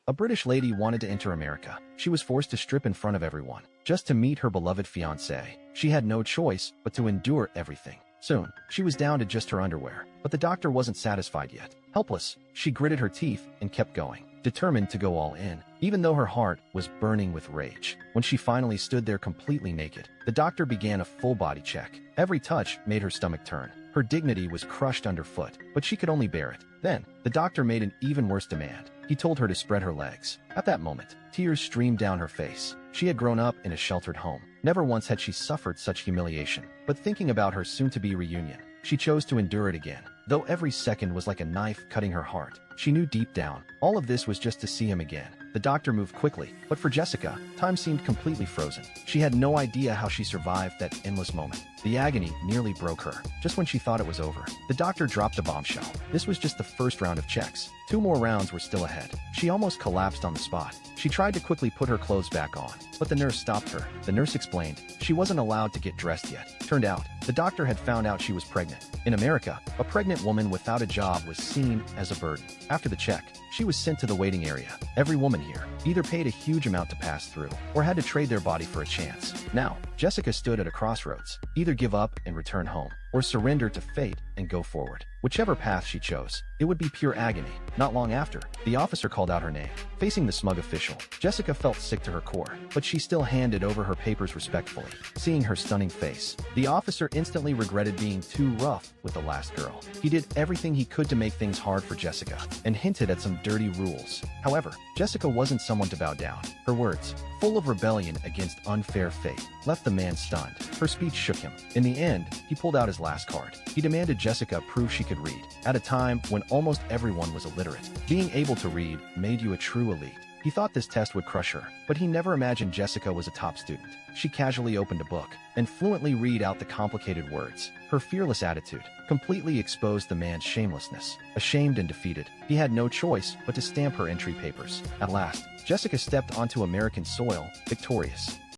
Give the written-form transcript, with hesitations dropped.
A British lady wanted to enter America. She was forced to strip in front of everyone, just to meet her beloved fiancé. She had no choice but to endure everything. Soon, she was down to just her underwear, but the doctor wasn't satisfied yet. Helpless, she gritted her teeth and kept going, determined to go all in, even though her heart was burning with rage. When she finally stood there completely naked, the doctor began a full-body check. Every touch made her stomach turn. Her dignity was crushed underfoot, but she could only bear it. Then, the doctor made an even worse demand. He told her to spread her legs. At that moment, tears streamed down her face. She had grown up in a sheltered home. Never once had she suffered such humiliation. But thinking about her soon-to-be reunion, she chose to endure it again. Though every second was like a knife cutting her heart, she knew deep down, all of this was just to see him again. The doctor moved quickly, but for Jessica, time seemed completely frozen. She had no idea how she survived that endless moment. The agony nearly broke her. Just when she thought it was over, the doctor dropped a bombshell. This was just the first round of checks. 2 more rounds were still ahead. She almost collapsed on the spot. She tried to quickly put her clothes back on, but the nurse stopped her. The nurse explained she wasn't allowed to get dressed yet. Turned out, the doctor had found out she was pregnant. In America, a pregnant woman without a job was seen as a burden. After the check, she was sent to the waiting area. Every woman here either paid a huge amount to pass through or had to trade their body for a chance. Now, Jessica stood at a crossroads. Either give up and return home, or surrender to fate and go forward. Whichever path she chose, it would be pure agony. Not long after, the officer called out her name. Facing the smug official, Jessica felt sick to her core, but she still handed over her papers respectfully. Seeing her stunning face, the officer instantly regretted being too rough with the last girl. He did everything he could to make things hard for Jessica, and hinted at some dirty rules. However, Jessica wasn't someone to bow down. Her words, full of rebellion against unfair fate, left the man stunned. Her speech shook him. In the end, he pulled out his last card. He demanded Jessica prove she could read. At a time when almost everyone was illiterate, being able to read made you a true elite. He thought this test would crush her, but he never imagined Jessica was a top student. She casually opened a book and fluently read out the complicated words. Her fearless attitude completely exposed the man's shamelessness. Ashamed and defeated, he had no choice but to stamp her entry papers. At last, Jessica stepped onto American soil, victorious.